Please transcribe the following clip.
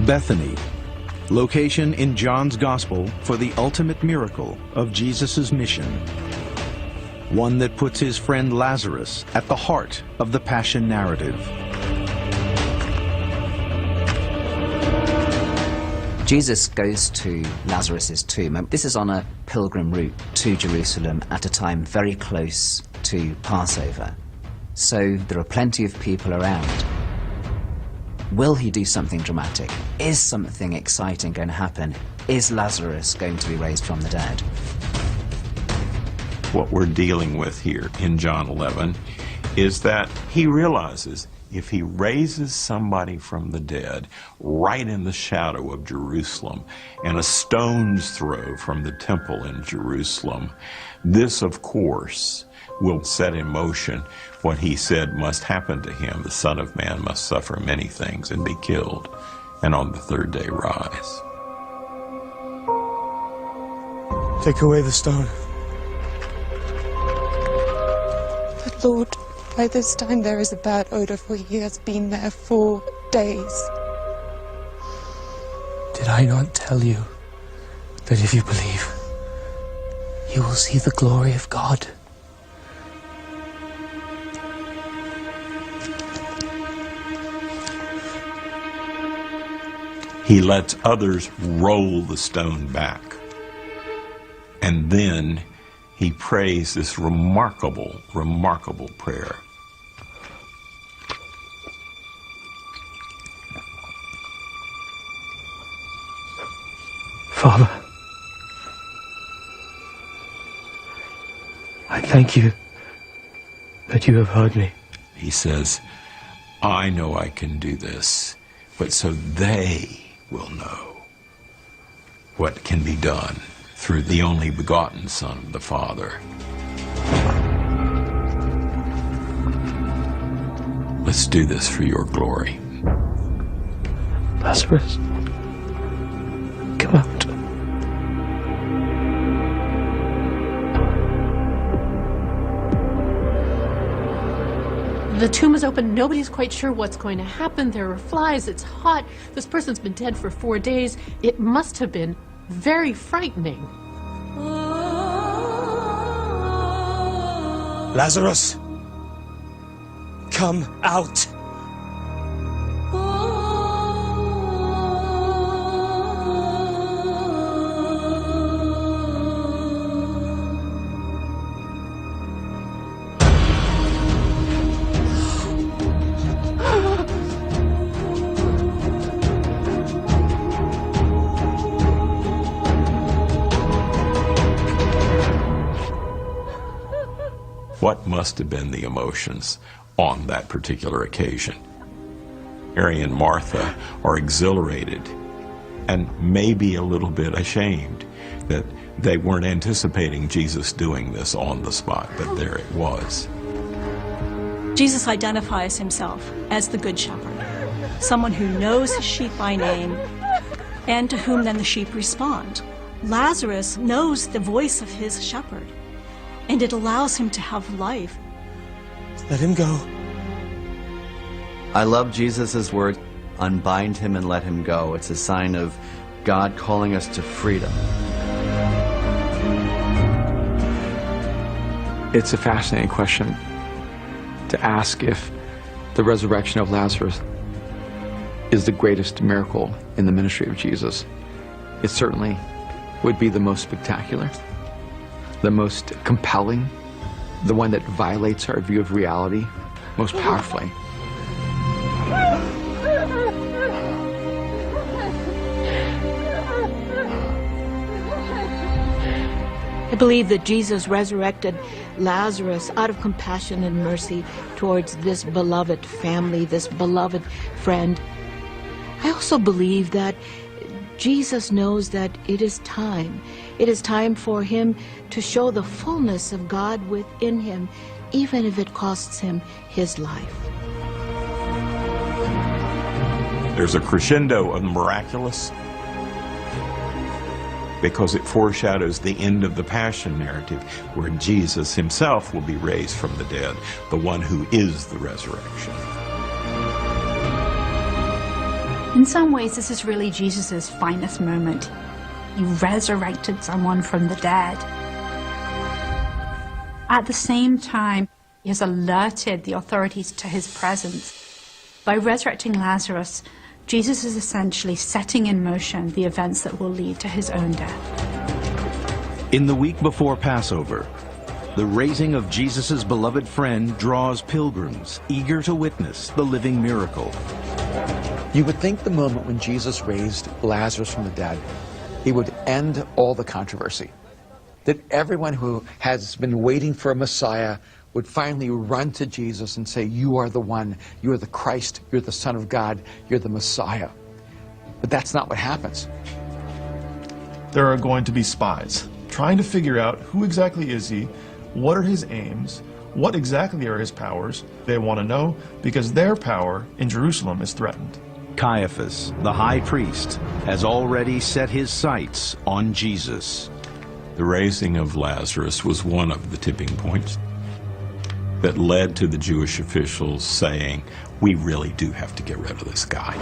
Bethany, location in John's Gospel for the ultimate miracle of Jesus' mission. One that puts his friend Lazarus at the heart of the Passion narrative. Jesus goes to Lazarus' tomb. This is on a pilgrim route to Jerusalem at a time very close to Passover. So there are plenty of people around. Will he do something dramatic? Is something exciting going to happen? Is Lazarus going to be raised from the dead? What we're dealing with here in John 11 is that he realizes if he raises somebody from the dead right in the shadow of Jerusalem and a stone's throw from the temple in Jerusalem, this, of course, will set in motion what he said must happen to him. The Son of Man must suffer many things and be killed, and on the third day rise. Take away the stone. But Lord, by this time there is a bad odor, for he has been there 4 days. Did I not tell you that if you believe, you will see the glory of God? He lets others roll the stone back. And then he prays this remarkable, remarkable prayer. Father, I thank you that you have heard me. He says, I know I can do this, but so they will know what can be done through the only begotten Son of the Father. Let's do this for your glory. Lazarus, come out. The tomb is open. Nobody's quite sure what's going to happen. There are flies. It's hot. This person's been dead for 4 days. It must have been very frightening. Lazarus, come out. What must have been the emotions on that particular occasion? Mary and Martha are exhilarated and maybe a little bit ashamed that they weren't anticipating Jesus doing this on the spot, but there it was. Jesus identifies himself as the Good Shepherd, someone who knows his sheep by name and to whom then the sheep respond. Lazarus knows the voice of his shepherd, and it allows him to have life. Let him go. I love Jesus' word, unbind him and let him go. It's a sign of God calling us to freedom. It's a fascinating question to ask if the resurrection of Lazarus is the greatest miracle in the ministry of Jesus. It certainly would be the most spectacular, the most compelling, the one that violates our view of reality most powerfully. I believe that Jesus resurrected Lazarus out of compassion and mercy towards this beloved family, this beloved friend. I also believe that Jesus knows that it is time. It is time for him to show the fullness of God within him, even if it costs him his life. There's a crescendo of the miraculous because it foreshadows the end of the Passion narrative, where Jesus himself will be raised from the dead, the one who is the resurrection. In some ways, this is really Jesus' finest moment. He resurrected someone from the dead. At the same time, he has alerted the authorities to his presence. By resurrecting Lazarus, Jesus is essentially setting in motion the events that will lead to his own death. In the week before Passover, the raising of Jesus' beloved friend draws pilgrims eager to witness the living miracle. You would think the moment when Jesus raised Lazarus from the dead, he would end all the controversy. That everyone who has been waiting for a Messiah would finally run to Jesus and say, "You are the one, you are the Christ, you're the Son of God, you're the Messiah." But that's not what happens. There are going to be spies trying to figure out who exactly is he, what are his aims, what exactly are his powers. They want to know because their power in Jerusalem is threatened. Caiaphas, the high priest, has already set his sights on Jesus. The raising of Lazarus was one of the tipping points that led to the Jewish officials saying, we really do have to get rid of this guy.